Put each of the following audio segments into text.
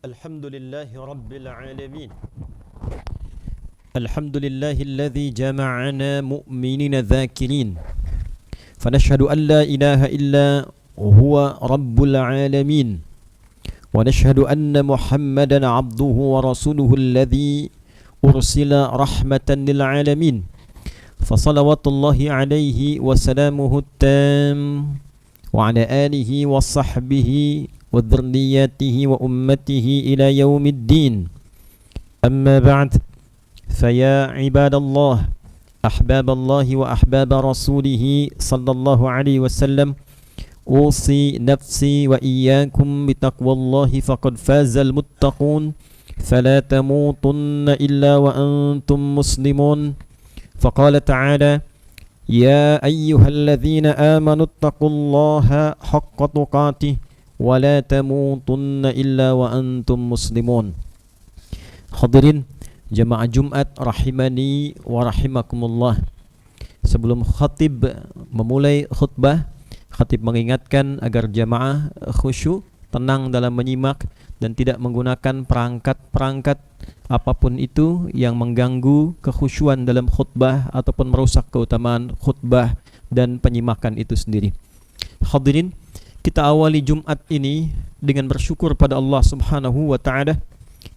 Alhamdulillahi Rabbil Alamin. Alhamdulillahilladzi jama'ana mu'minina dhakirin. Fanashhadu an la ilaha illa huwa Rabbul Alamin. Wa nashhadu anna Muhammadan abduhu wa rasuluhu alladzi ursila rahmatan lil alamin. Fasalawatullahi alaihi wa salamuhu tam wa ala alihi wa sahbihi wa dhurriyyatihi wa ummatihi ila yaumiddin. Amma ba'd, faya ibadallah, ahbaballahi wa ahbaba rasulihi sallallahu alaihi wasallam, usi nafsi wa iyyakum bitaqwallahi faqad fazal muttaqun, fala tamutunna illa wa antum muslimun. Faqala ta'ala, ya ayyuhalladzina amanu ittaqullaha haqqa tuqatih wala tamutunna illa wa antum muslimun. Hadirin jamaah Jumat rahimani wa rahimakumullah. Sebelum khatib memulai khutbah, khatib mengingatkan agar jamaah khusyuk, tenang dalam menyimak dan tidak menggunakan perangkat-perangkat apapun itu yang mengganggu kekhusyuan dalam khutbah ataupun merusak keutamaan khutbah dan penyimakan itu sendiri. Hadirin, kita awali Jumat ini dengan bersyukur pada Allah Subhanahu wa Ta'ala.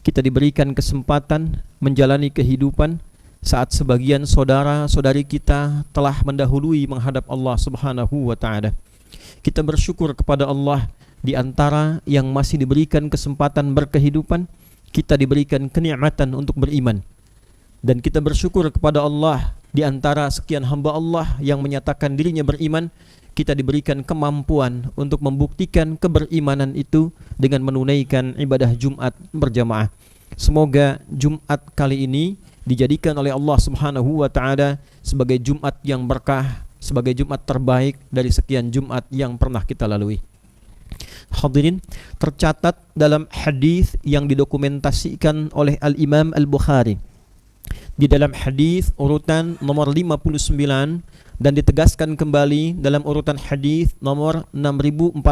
Kita diberikan kesempatan menjalani kehidupan saat sebagian saudara-saudari kita telah mendahului menghadap Allah Subhanahu wa Ta'ala. Kita bersyukur kepada Allah, di antara yang masih diberikan kesempatan berkehidupan, kita diberikan kenikmatan untuk beriman. Dan kita bersyukur kepada Allah, di antara sekian hamba Allah yang menyatakan dirinya beriman, kita diberikan kemampuan untuk membuktikan keberimanan itu dengan menunaikan ibadah Jumat berjamaah. Semoga Jumat kali ini dijadikan oleh Allah Subhanahu wa Ta'ala sebagai Jumat yang berkah, sebagai Jumat terbaik dari sekian Jumat yang pernah kita lalui. Hadirin, tercatat dalam hadis yang didokumentasikan oleh Al-Imam Al-Bukhari, di dalam hadis urutan nomor 59 dan ditegaskan kembali dalam urutan hadis nomor 6496,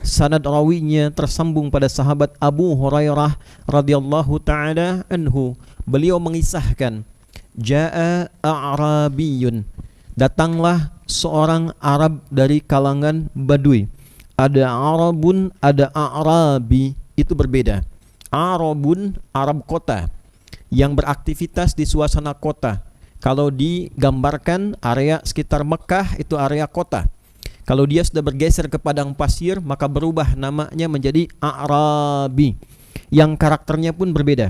sanad rawinya tersambung pada sahabat Abu Hurairah radhiyallahu taala anhu. Beliau mengisahkan, jaa a'rabiyun, datanglah seorang Arab dari kalangan Badui. Ada Arabun, ada A'rabi, itu berbeda. Arabun, Arab kota yang beraktivitas di suasana kota. Kalau digambarkan area sekitar Mekah itu area kota. Kalau dia sudah bergeser ke padang pasir, maka berubah namanya menjadi A'rabi, yang karakternya pun berbeda.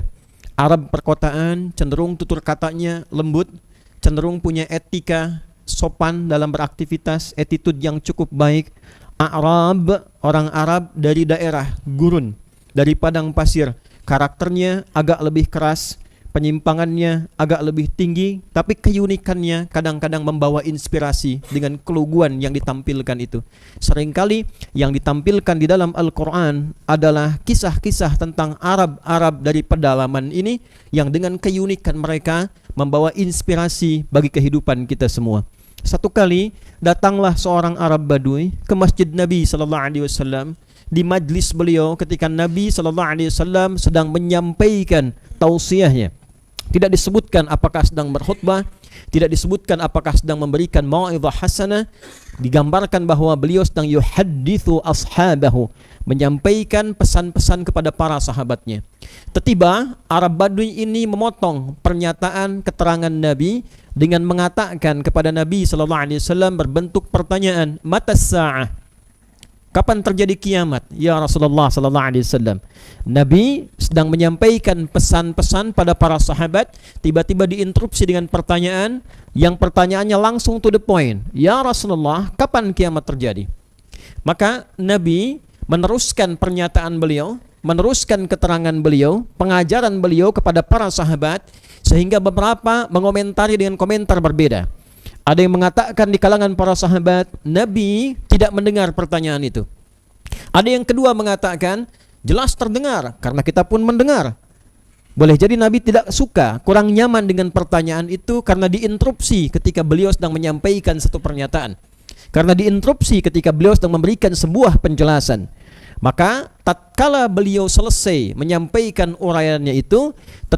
Arab perkotaan cenderung tutur katanya lembut, cenderung punya etika sopan dalam beraktivitas, attitude yang cukup baik. A'rab, orang Arab dari daerah gurun, dari padang pasir, karakternya agak lebih keras, penyimpangannya agak lebih tinggi, tapi keunikannya kadang-kadang membawa inspirasi dengan keluguan yang ditampilkan itu. Seringkali yang ditampilkan di dalam Al-Quran adalah kisah-kisah tentang Arab-Arab dari pedalaman ini yang dengan keunikan mereka membawa inspirasi bagi kehidupan kita semua. Satu kali datanglah seorang Arab Badui ke masjid Nabi sallallahu alaihi wasallam. Di majlis beliau ketika Nabi sallallahu alaihi wasallam sedang menyampaikan tausiahnya. Tidak disebutkan apakah sedang berkhutbah, tidak disebutkan apakah sedang memberikan mau'izah hasanah. Digambarkan bahwa beliau sedang yuhaddithu ashabahu, menyampaikan pesan-pesan kepada para sahabatnya. Tiba-tiba Arab Badui ini memotong pernyataan keterangan Nabi dengan mengatakan kepada Nabi sallallahu alaihi wasallam berbentuk pertanyaan, matas sa'ah, kapan terjadi kiamat ya Rasulullah sallallahu alaihi wasallam? Nabi sedang menyampaikan pesan-pesan pada para sahabat, tiba-tiba diinterupsi dengan pertanyaan yang pertanyaannya langsung to the point. Ya Rasulullah, kapan kiamat terjadi? Maka Nabi meneruskan pernyataan beliau, meneruskan keterangan beliau, pengajaran beliau kepada para sahabat, sehingga beberapa mengomentari dengan komentar berbeda. Ada yang mengatakan di kalangan para sahabat, Nabi tidak mendengar pertanyaan itu. Ada yang kedua mengatakan, jelas terdengar, karena kita pun mendengar. Boleh jadi Nabi tidak suka, kurang nyaman dengan pertanyaan itu karena diinterupsi ketika beliau sedang menyampaikan satu pernyataan. Karena diinterupsi ketika beliau sedang memberikan sebuah penjelasan. Maka tatkala beliau selesai menyampaikan uraiannya itu,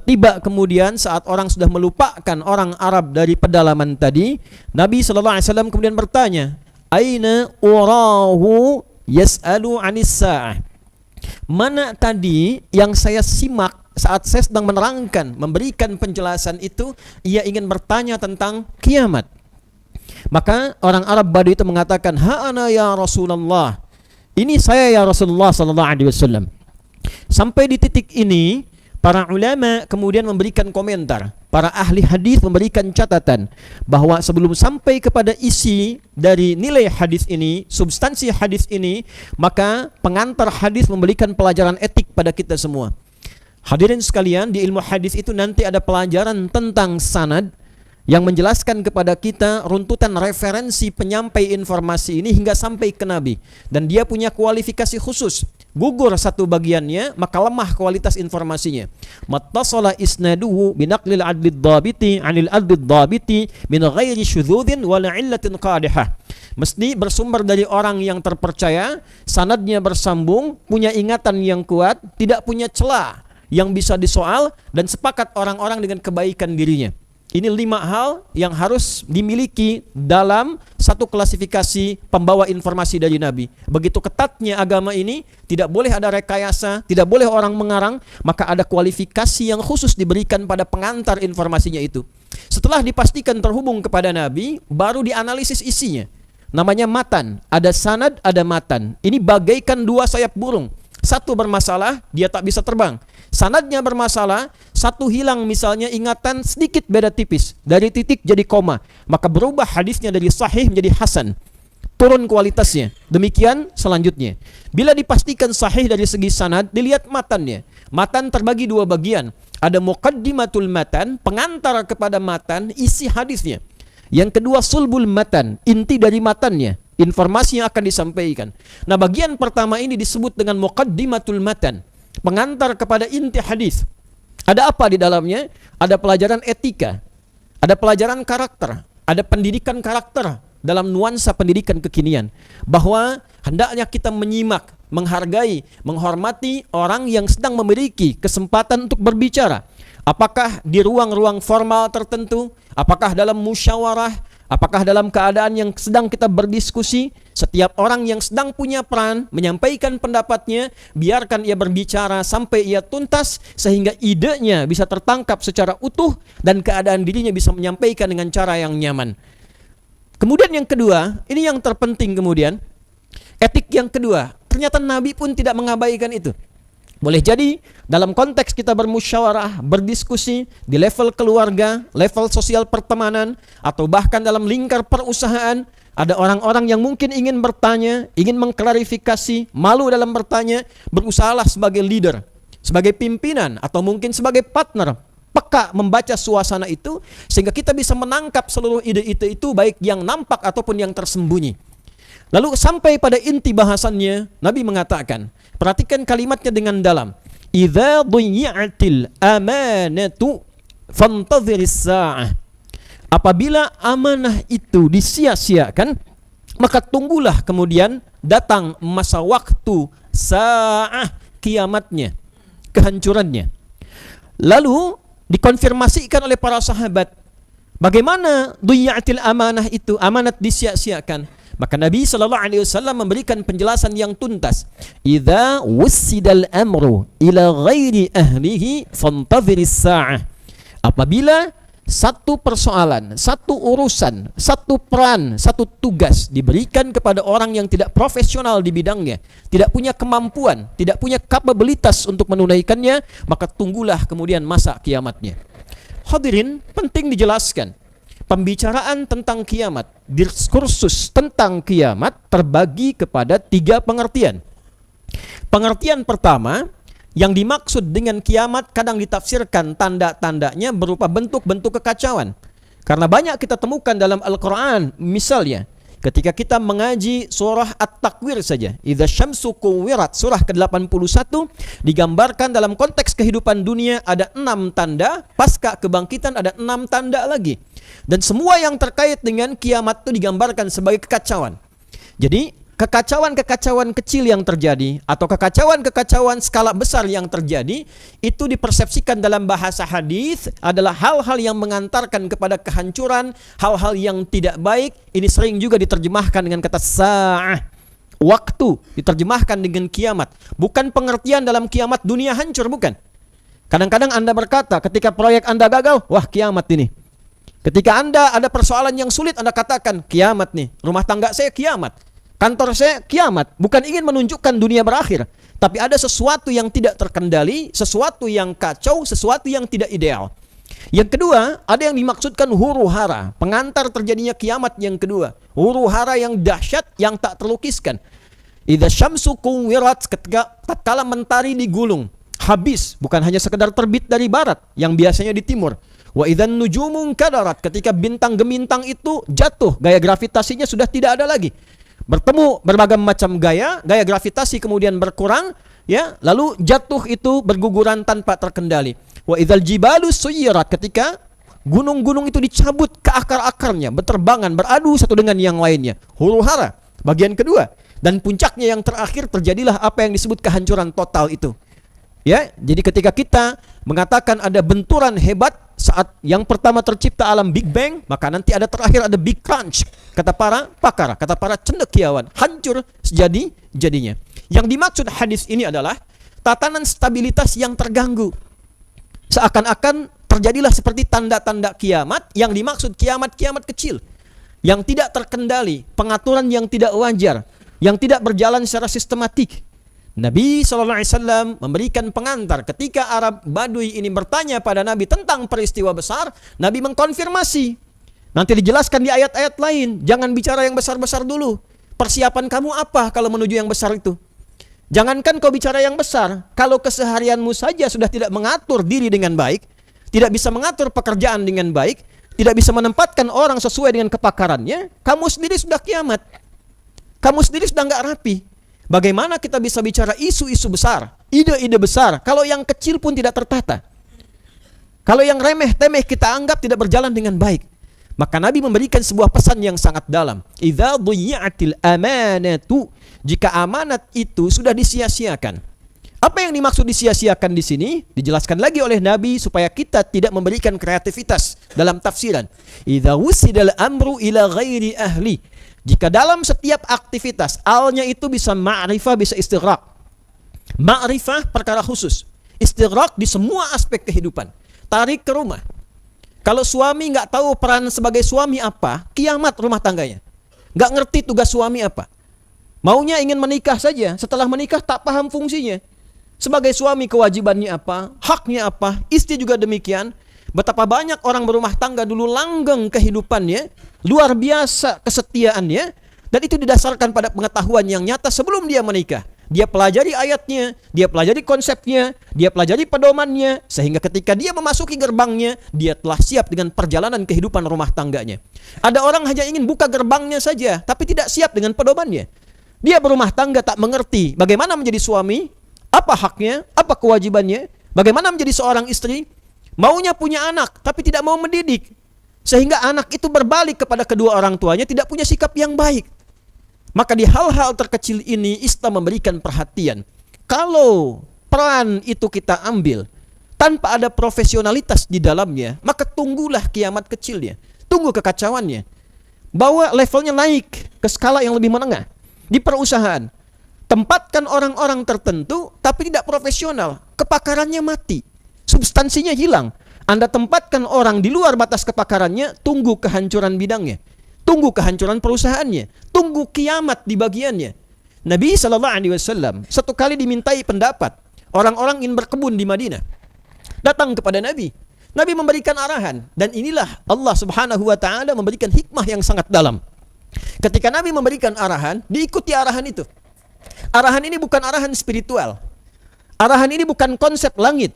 tiba kemudian saat orang sudah melupakan orang Arab dari pedalaman tadi, Nabi SAW kemudian bertanya, "Aina urahu yas'alu 'anis sa'ah?" Mana tadi yang saya simak saat saya sedang menerangkan, memberikan penjelasan itu, ia ingin bertanya tentang kiamat. Maka orang Arab Badui itu mengatakan, "Ha'ana ya Rasulullah." Ini saya ya Rasulullah sallallahu alaihi wasallam. Sampai di titik ini, para ulama kemudian memberikan komentar. Para ahli hadis memberikan catatan bahwa sebelum sampai kepada isi dari nilai hadis ini, substansi hadis ini, maka pengantar hadis memberikan pelajaran etik pada kita semua. Hadirin sekalian, di ilmu hadis itu nanti ada pelajaran tentang sanad yang menjelaskan kepada kita runtutan referensi penyampai informasi ini hingga sampai ke Nabi. Dan dia punya kualifikasi khusus. Gugur satu bagiannya, maka lemah kualitas informasinya. Mattasala isnaduhu binaqlil adlid dhabiti anil adlid dhabiti min ghairi syudzudin wala illatin qadihah. Mesti bersumber dari orang yang terpercaya, sanadnya bersambung, punya ingatan yang kuat, tidak punya celah yang bisa disoal, dan sepakat orang-orang dengan kebaikan dirinya. Ini 5 hal yang harus dimiliki dalam satu klasifikasi pembawa informasi dari Nabi. Begitu ketatnya agama ini, tidak boleh ada rekayasa, tidak boleh orang mengarang, maka ada kualifikasi yang khusus diberikan pada pengantar informasinya itu. Setelah dipastikan terhubung kepada Nabi, baru dianalisis isinya. Namanya matan, ada sanad, ada matan. Ini bagaikan 2 sayap burung. Satu bermasalah, dia tak bisa terbang. Sanadnya bermasalah, satu hilang misalnya ingatan sedikit beda tipis, dari titik jadi koma, maka berubah hadisnya dari sahih menjadi hasan, turun kualitasnya. Demikian selanjutnya. Bila dipastikan sahih dari segi sanad, dilihat matannya. Matan terbagi 2 bagian. Ada muqaddimatul matan, pengantar kepada matan, isi hadisnya. Yang kedua sulbul matan, inti dari matannya, informasi yang akan disampaikan. Nah, bagian pertama ini disebut dengan muqaddimatul matan, pengantar kepada inti hadis. Ada apa di dalamnya? Ada pelajaran etika, ada pelajaran karakter, ada pendidikan karakter dalam nuansa pendidikan kekinian, bahwa hendaknya kita menyimak, menghargai, menghormati orang yang sedang memiliki kesempatan untuk berbicara. Apakah di ruang-ruang formal tertentu, apakah dalam musyawarah, apakah dalam keadaan yang sedang kita berdiskusi. Setiap orang yang sedang punya peran menyampaikan pendapatnya, biarkan ia berbicara sampai ia tuntas, sehingga idenya bisa tertangkap secara utuh dan keadaan dirinya bisa menyampaikan dengan cara yang nyaman. Kemudian yang kedua, ini yang terpenting kemudian, etik yang kedua. Ternyata Nabi pun tidak mengabaikan itu. Boleh jadi dalam konteks kita bermusyawarah, berdiskusi di level keluarga, level sosial pertemanan, atau bahkan dalam lingkar perusahaan, ada orang-orang yang mungkin ingin bertanya, ingin mengklarifikasi, malu dalam bertanya, berusahalah sebagai leader, sebagai pimpinan, atau mungkin sebagai partner, peka membaca suasana itu, sehingga kita bisa menangkap seluruh ide-ide itu, baik yang nampak ataupun yang tersembunyi. Lalu sampai pada inti bahasannya, Nabi mengatakan, perhatikan kalimatnya dengan dalam. Idza dhiyatil amanatu fantadhiris sa'ah. Apabila amanah itu disia-siakan, maka tunggulah kemudian datang masa waktu sa'ah, kiamatnya, kehancurannya. Lalu dikonfirmasikan oleh para sahabat, bagaimana dhiyatil amanah itu, amanat disia-siakan? Maka Nabi SAW memberikan penjelasan yang tuntas. Idza wussidal amru ila ghairi ahlihi fantadhiris sa'ah. Apabila satu persoalan, satu urusan, satu peran, satu tugas diberikan kepada orang yang tidak profesional di bidangnya, tidak punya kemampuan, tidak punya kapabilitas untuk menunaikannya, maka tunggulah kemudian masa kiamatnya. Hadirin, penting dijelaskan. Pembicaraan tentang kiamat, diskursus tentang kiamat terbagi kepada 3 pengertian. Pengertian pertama, yang dimaksud dengan kiamat kadang ditafsirkan tanda-tandanya berupa bentuk-bentuk kekacauan. Karena banyak kita temukan dalam Al-Quran, misalnya ketika kita mengaji surah At-Takwir saja, Idza syamsu kuwirat, surah ke-81, digambarkan dalam konteks kehidupan dunia ada 6 tanda, pasca kebangkitan ada 6 tanda lagi. Dan semua yang terkait dengan kiamat itu digambarkan sebagai kekacauan. Jadi kekacauan-kekacauan kecil yang terjadi atau kekacauan-kekacauan skala besar yang terjadi itu dipersepsikan dalam bahasa hadis adalah hal-hal yang mengantarkan kepada kehancuran, hal-hal yang tidak baik. Ini sering juga diterjemahkan dengan kata sa'ah, waktu, diterjemahkan dengan kiamat. Bukan pengertian dalam kiamat dunia hancur, bukan. Kadang-kadang Anda berkata ketika proyek Anda gagal, wah kiamat ini. Ketika Anda ada persoalan yang sulit, Anda katakan kiamat nih, rumah tangga saya kiamat, kantor saya kiamat. Bukan ingin menunjukkan dunia berakhir, tapi ada sesuatu yang tidak terkendali, sesuatu yang kacau, sesuatu yang tidak ideal. Yang kedua, ada yang dimaksudkan huru hara, pengantar terjadinya kiamat yang kedua. Huru hara yang dahsyat, yang tak terlukiskan. Idza syamsu kuwirat, ketika tatkala mentari digulung, habis, bukan hanya sekedar terbit dari barat yang biasanya di timur. Wa idzan nujumun kadarat, ketika bintang gemintang itu jatuh, gaya gravitasinya sudah tidak ada lagi. Bertemu berbagai macam gaya gravitasi kemudian berkurang, ya, lalu jatuh itu berguguran tanpa terkendali. Wa idzal jibalu suyirat, ketika gunung-gunung itu dicabut ke akar-akarnya, berterbangan, beradu satu dengan yang lainnya. Huru hara, bagian kedua. Dan puncaknya yang terakhir, terjadilah apa yang disebut kehancuran total itu. Ya, jadi ketika kita mengatakan ada benturan hebat saat yang pertama tercipta alam Big Bang, maka nanti ada terakhir ada Big Crunch. Kata para pakar, kata para cendekiawan, hancur sejadi-jadinya. Yang dimaksud hadis ini adalah tatanan stabilitas yang terganggu. Seakan-akan terjadilah seperti tanda-tanda kiamat. Yang dimaksud kiamat-kiamat kecil yang tidak terkendali, pengaturan yang tidak wajar, yang tidak berjalan secara sistematik. Nabi SAW memberikan pengantar ketika Arab Badui ini bertanya pada Nabi tentang peristiwa besar. Nabi mengkonfirmasi. Nanti dijelaskan di ayat-ayat lain. Jangan bicara yang besar-besar dulu. Persiapan kamu apa kalau menuju yang besar itu? Jangankan kau bicara yang besar, kalau keseharianmu saja sudah tidak mengatur diri dengan baik, tidak bisa mengatur pekerjaan dengan baik, tidak bisa menempatkan orang sesuai dengan kepakarannya, kamu sendiri sudah kiamat. Kamu sendiri sudah nggak rapi. Bagaimana kita bisa bicara isu-isu besar, ide-ide besar, kalau yang kecil pun tidak tertata? Kalau yang remeh-temeh kita anggap tidak berjalan dengan baik. Maka Nabi memberikan sebuah pesan yang sangat dalam. Idza dhuyyatil amanatu, jika amanat itu sudah disia-siakan. Apa yang dimaksud disia-siakan di sini? Dijelaskan lagi oleh Nabi supaya kita tidak memberikan kreativitas dalam tafsiran. Idza wusidal amru ila ghairi ahli. Jika dalam setiap aktivitas, alnya itu bisa ma'rifah, bisa istighraq. Ma'rifah perkara khusus, istighraq di semua aspek kehidupan. Tarik ke rumah. Kalau suami nggak tahu peran sebagai suami apa, kiamat rumah tangganya. Nggak ngerti tugas suami apa. Maunya ingin menikah saja, setelah menikah tak paham fungsinya. Sebagai suami kewajibannya apa, haknya apa, istri juga demikian. Betapa banyak orang berumah tangga dulu langgeng kehidupannya, luar biasa kesetiaannya, dan itu didasarkan pada pengetahuan yang nyata sebelum dia menikah. Dia pelajari ayatnya, dia pelajari konsepnya, dia pelajari pedomannya, sehingga ketika dia memasuki gerbangnya, dia telah siap dengan perjalanan kehidupan rumah tangganya. Ada orang hanya ingin buka gerbangnya saja, tapi tidak siap dengan pedomannya. Dia berumah tangga tak mengerti bagaimana menjadi suami, apa haknya, apa kewajibannya, bagaimana menjadi seorang istri. Maunya punya anak, tapi tidak mau mendidik. Sehingga anak itu berbalik kepada kedua orang tuanya, tidak punya sikap yang baik. Maka di hal-hal terkecil ini, Islam memberikan perhatian. Kalau peran itu kita ambil, tanpa ada profesionalitas di dalamnya, maka tunggulah kiamat kecilnya. Tunggu kekacauannya. Bawa levelnya naik ke skala yang lebih menengah. Di perusahaan, tempatkan orang-orang tertentu, tapi tidak profesional. Kepakarannya mati. Substansinya hilang. Anda tempatkan orang di luar batas kepakarannya, tunggu kehancuran bidangnya, tunggu kehancuran perusahaannya, tunggu kiamat di bagiannya. Nabi SAW satu kali dimintai pendapat. Orang-orang ingin berkebun di Madinah, datang kepada Nabi. Nabi memberikan arahan, dan inilah Allah Subhanahu wa Ta'ala memberikan hikmah yang sangat dalam. Ketika Nabi memberikan arahan, diikuti arahan itu. Arahan ini bukan arahan spiritual. Arahan ini bukan konsep langit,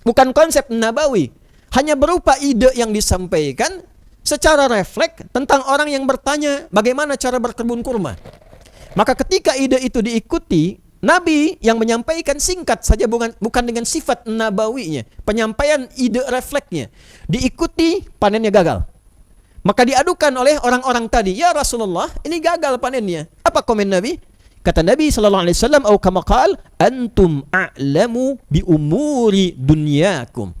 bukan konsep nabawi, hanya berupa ide yang disampaikan secara refleks tentang orang yang bertanya bagaimana cara berkebun kurma. Maka ketika ide itu diikuti, Nabi yang menyampaikan singkat saja, bukan dengan sifat nabawinya, penyampaian ide refleksnya, diikuti, panennya gagal. Maka diadukan oleh orang-orang tadi, ya Rasulullah, ini gagal panennya. Apa komen Nabi? Kata Nabi sallallahu alaihi wasallam, "Au kama qala, antum a'lamu bi umuri dunyakum."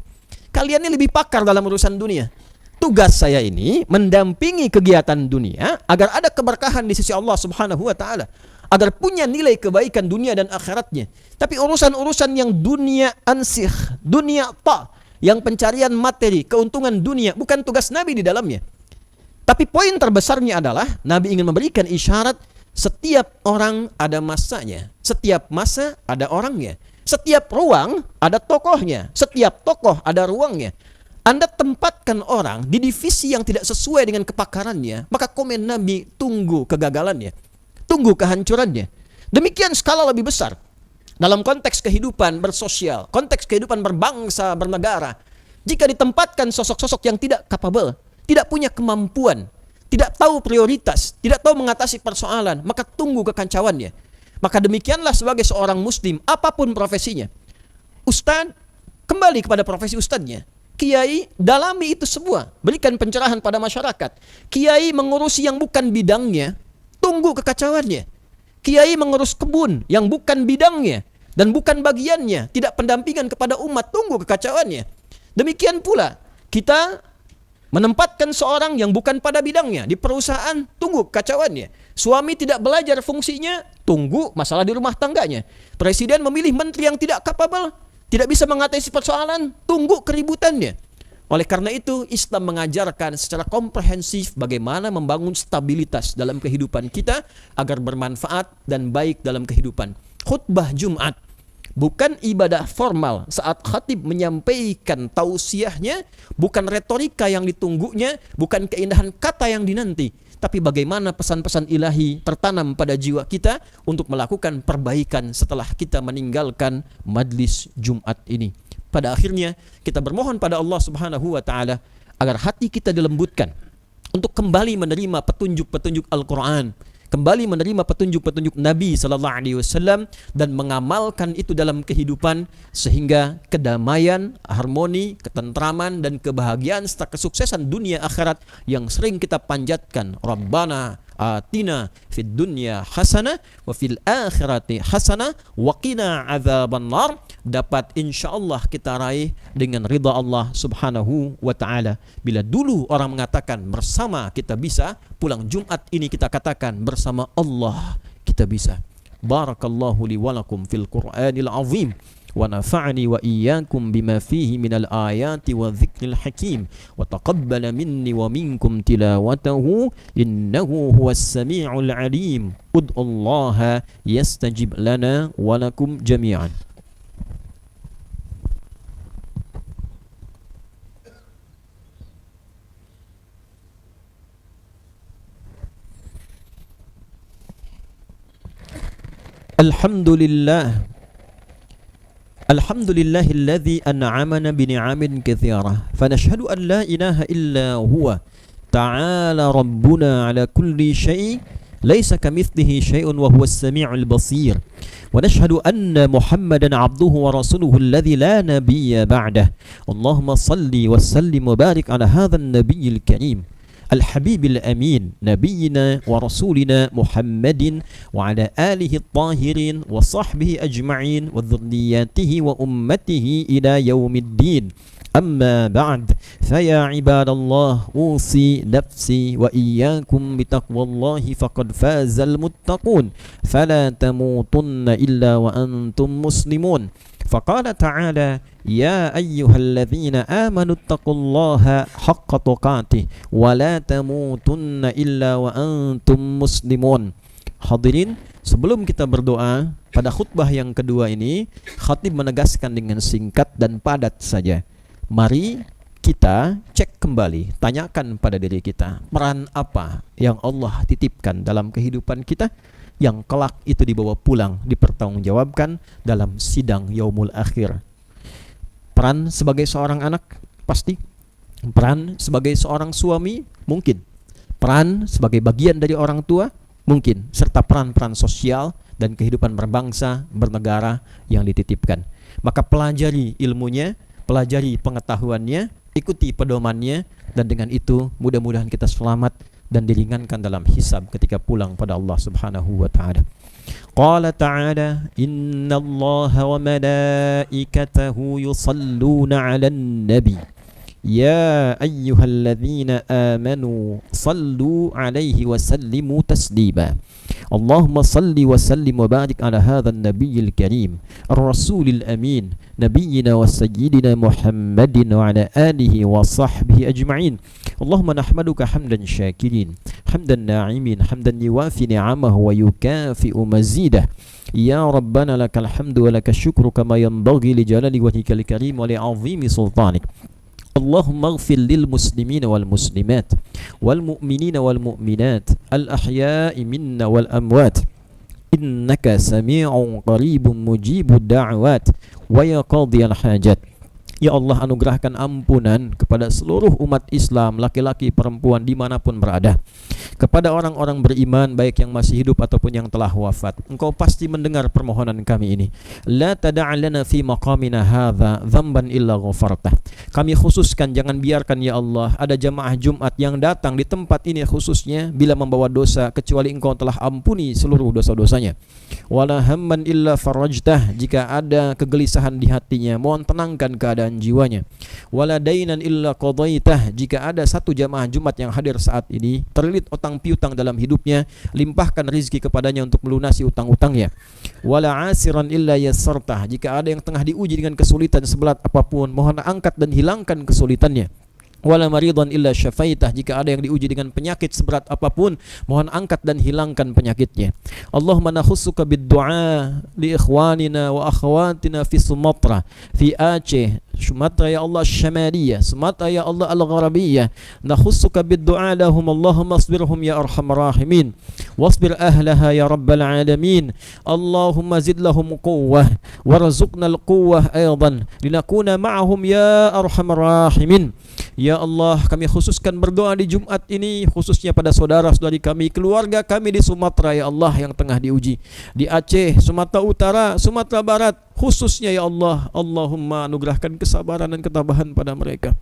Kalian ini lebih pakar dalam urusan dunia. Tugas saya ini mendampingi kegiatan dunia agar ada keberkahan di sisi Allah Subhanahu wa taala, agar punya nilai kebaikan dunia dan akhiratnya. Tapi urusan-urusan yang dunia ansih, dunia ta, yang pencarian materi, keuntungan dunia, bukan tugas Nabi di dalamnya. Tapi poin terbesarnya adalah Nabi ingin memberikan isyarat setiap orang ada masanya, setiap masa ada orangnya, setiap ruang ada tokohnya, setiap tokoh ada ruangnya. Anda tempatkan orang di divisi yang tidak sesuai dengan kepakarannya, maka komen Nabi, tunggu kegagalannya, tunggu kehancurannya. Demikian skala lebih besar dalam konteks kehidupan bersosial, konteks kehidupan berbangsa, bernegara. Jika ditempatkan sosok-sosok yang tidak capable, tidak punya kemampuan, tidak tahu prioritas, tidak tahu mengatasi persoalan, maka tunggu kekacauannya. Maka demikianlah sebagai seorang muslim, apapun profesinya. Ustaz, kembali kepada profesi ustadznya. Kiai, dalami itu semua, berikan pencerahan pada masyarakat. Kiai mengurusi yang bukan bidangnya, tunggu kekacauannya. Kiai mengurus kebun yang bukan bidangnya dan bukan bagiannya, tidak pendampingan kepada umat, tunggu kekacauannya. Demikian pula kita menempatkan seorang yang bukan pada bidangnya di perusahaan, tunggu kekacauannya. Suami tidak belajar fungsinya, tunggu masalah di rumah tangganya. Presiden memilih menteri yang tidak capable, tidak bisa mengatasi persoalan, tunggu keributannya. Oleh karena itu, Islam mengajarkan secara komprehensif bagaimana membangun stabilitas dalam kehidupan kita agar bermanfaat dan baik dalam kehidupan. Khutbah Jumat bukan ibadah formal saat khatib menyampaikan tausiahnya, bukan retorika yang ditunggunya, bukan keindahan kata yang dinanti, tapi bagaimana pesan-pesan ilahi tertanam pada jiwa kita untuk melakukan perbaikan setelah kita meninggalkan majlis Jumat ini. Pada akhirnya kita bermohon pada Allah Subhanahu wa taala agar hati kita dilembutkan untuk kembali menerima petunjuk-petunjuk Al-Qur'an, kembali menerima petunjuk-petunjuk Nabi sallallahu alaihi wasallam dan mengamalkan itu dalam kehidupan sehingga kedamaian, harmoni, ketentraman dan kebahagiaan serta kesuksesan dunia akhirat yang sering kita panjatkan, Rabbana atina fid dunya hasanah wa fil akhirati hasanah wa qina adzabannar, dapat insyaallah kita raih dengan ridha Allah Subhanahu wa taala. Bila dulu orang mengatakan bersama kita bisa, pulang Jumat ini kita katakan bersama Allah kita bisa. Barakallahu li wa lakum fil Qur'anil azim wa nafa'ani wa iyyakum bima fihi minal ayati wa dzikril hakim wa taqabbala minni wa minkum tilawatahu innahu huwas samiul alim. Ud'ullaha yastajib lana wa lakum jami'an. Alhamdulillah, alhamdulillahilladzi an'amana bini'amin katsirah, fanashhadu an la ilaha illa huwa ta'ala rabbuna ala kulli syai' laisa kamitslihi syai'un wa huwas sami'ul basir, wa nashhadu anna Muhammadan 'abduhu wa rasuluhu alladzi la nabiyya ba'dahu. Allahumma shalli wa sallim wa barik ala hadzal nabiyil karim الحبيب الأمين نبينا ورسولنا محمد وعلى آله الطاهرين وصحبه أجمعين وذرياته وأمته إلى يوم الدين. أما بعد فيا عباد الله أوصي نفسي وإياكم بتقوى الله فقد فاز المتقون فلا تموتن إلا وأنتم مسلمون. فقال تعالى يا أيها الذين آمنوا اتقوا الله حق تقاته ولا تموتن إلا وأنتم مسلمون. Hadirin, sebelum kita berdoa pada khutbah yang kedua ini, khatib menegaskan dengan singkat dan padat saja. Mari kita cek kembali, tanyakan pada diri kita, peran apa yang Allah titipkan dalam kehidupan kita yang kelak itu dibawa pulang, dipertanggungjawabkan dalam sidang yaumul akhir. Peran sebagai seorang anak, pasti. Peran sebagai seorang suami, mungkin. Peran sebagai bagian dari orang tua, mungkin. Serta peran-peran sosial dan kehidupan berbangsa, bernegara yang dititipkan. Maka pelajari ilmunya, pelajari pengetahuannya, ikuti pedomannya, dan dengan itu mudah-mudahan kita selamat dan diringankan dalam hisab ketika pulang pada Allah Subhanahu wa taala. Qala ta'ala innallaha wa malaikatahu yusalluna 'alan nabi ya ayyuhalladzina amanu sallu 'alaihi wa sallimu taslima. Allahumma salli wa sallim wa barik ala hadzal nabiyil karim ar-rasulil amin nabiyyina wa sayyidina Muhammadin wa ala alihi wa sahbihi ajma'in. Allahumma nahmaduka hamdan syakirin hamdan na'imin hamdan yuwafi ni'amahu wa yukafi'u mazidah. Ya Rabbana lakal hamdu wa lakal syukru kama yanbaghi li jalali wajhikal karim wa li 'azimi sultanik. Allahumma ighfir lil muslimina wal muslimat wal mu'minina wal mu'minat al ahya'i minna wal amwat innaka sami'un qaribun mujibud da'wat wa ya qadhiyal hajat. Ya Allah, anugerahkan ampunan kepada seluruh umat Islam, laki-laki, perempuan, dimanapun berada. Kepada orang-orang beriman, baik yang masih hidup ataupun yang telah wafat. Engkau pasti mendengar permohonan kami ini. La tada'alana fi maqamina hadha dhanban illa ghafartah. Kami khususkan, jangan biarkan ya Allah ada jamaah Jumat yang datang di tempat ini khususnya bila membawa dosa, kecuali Engkau telah ampuni seluruh dosa-dosanya. Wala hamman illa farajtah. Jika ada kegelisahan di hatinya, mohon tenangkan keadaan jiwanya. Wala dainan illa qadaitah. Jika ada satu jamaah Jumat yang hadir saat ini terlilit utang piutang dalam hidupnya, limpahkan rizki kepadanya untuk melunasi utang-utangnya. Wala asiran illa yassartah. Jika ada yang tengah diuji dengan kesulitan seberat apapun, mohon angkat dan hilangkan kesulitannya. Wala maridan illa syafaitah. Jika ada yang diuji dengan penyakit seberat apapun, mohon angkat dan hilangkan penyakitnya. Allahumma nakhussuka bid-du'a li ikhwanina wa akhwatina fi Sumatra, fi Aceh, Sumatra ya Allah Syamaliyah, Sumatra ya Allah Al-Gharabiyah. Nakhussuka bid-du'a lahum, Allahumma asbirhum ya arhamar rahimin, wasbir ahlaha ya rabbal alamin. Allahumma zid lahum quwwah warzuqna al-quwwah aidan linakuna ma'ahum ya arhamar rahimin. Ya Allah, kami khususkan berdoa di Jumat ini khususnya pada saudara-saudari kami, keluarga kami di Sumatera ya Allah yang tengah diuji, di Aceh, Sumatera Utara, Sumatera Barat khususnya ya Allah. Allahumma anugerahkan kesabaran dan ketabahan pada mereka,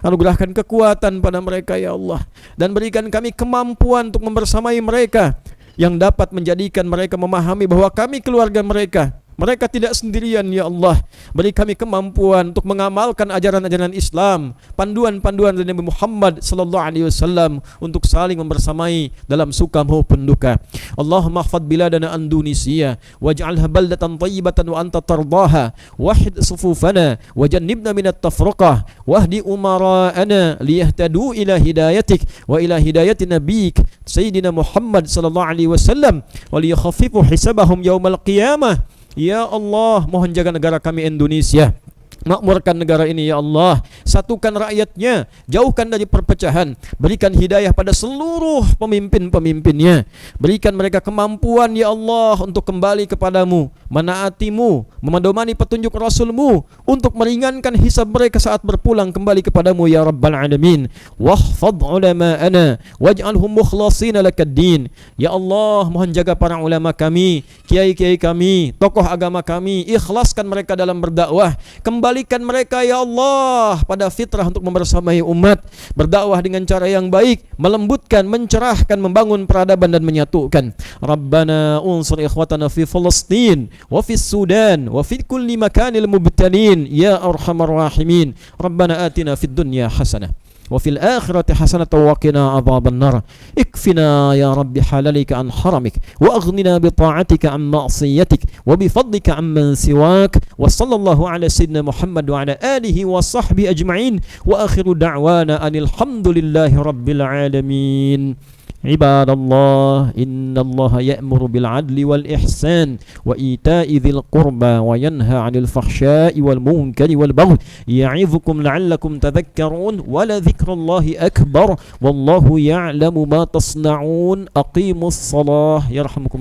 anugerahkan kekuatan pada mereka ya Allah, dan berikan kami kemampuan untuk membersamai mereka yang dapat menjadikan mereka memahami bahwa kami keluarga mereka tidak sendirian ya Allah. Beri kami kemampuan untuk mengamalkan ajaran-ajaran Islam, panduan-panduan dari Nabi Muhammad sallallahu alaihi wasallam, untuk saling membersamai dalam suka maupun duka. Allahumma ihfadz biladana Indonesia waj'alha baldatan thayyibatan wa anta tardaha, wahid sufufana wajannibna minat tafriqah, wahdi umara'ana liyahtadu ila hidayatik wa ila hidayati nabiyik sayyidina Muhammad sallallahu alaihi wasallam wa liyakhaffifu hisabahum yaumal qiyamah. Ya Allah, mohon jaga negara kami Indonesia, makmurkan negara ini ya Allah, satukan rakyatnya, jauhkan dari perpecahan, berikan hidayah pada seluruh pemimpin-pemimpinnya, berikan mereka kemampuan ya Allah untuk kembali kepadamu, menaatimu, memedomani petunjuk Rasulmu, untuk meringankan hisab mereka saat berpulang kembali kepadamu ya Rabbal Alamin. Wahfadh ulama'ana waj'alhum mukhlashina lakaddin. Ya Allah, mohon jaga para ulama kami, kiai-kiai kami, tokoh agama kami, ikhlaskan mereka dalam berdakwah, kembalikan mereka ya Allah pada fitrah untuk membersamai umat, berdakwah dengan cara yang baik, melembutkan, mencerahkan, membangun peradaban dan menyatukan. Rabbana unsur ikhwatana fi Palestin wa fi Sudan wa fi kulli makanil mubtalin ya arhamar rahimin. Rabbana atina fid dunya hasanah wa fil akhirati hasanatan wa qina adzaban nar. Ikfina ya rabbi halalika an haramik wa aghnina bi ta'atika an ma'siyatik wa bi fadlika amman siwak. Wa sallallahu ala sayyidina Muhammad wa ala alihi wa sahbihi ajma'in wa akhiru da'wana anil hamdulillahi rabbil alamin. Ibadallah, innallaha ya'muru bil adli wal ihsan wa ita'i dzil qurba wa yanha 'anil fahsya'i wal munkari wal baghi ya'idzukum la'allakum tadhakkarun wa la dzikrullahi akbar wallahu ya'lamu ma tasna'un. Aqimus shalah yarhamukum.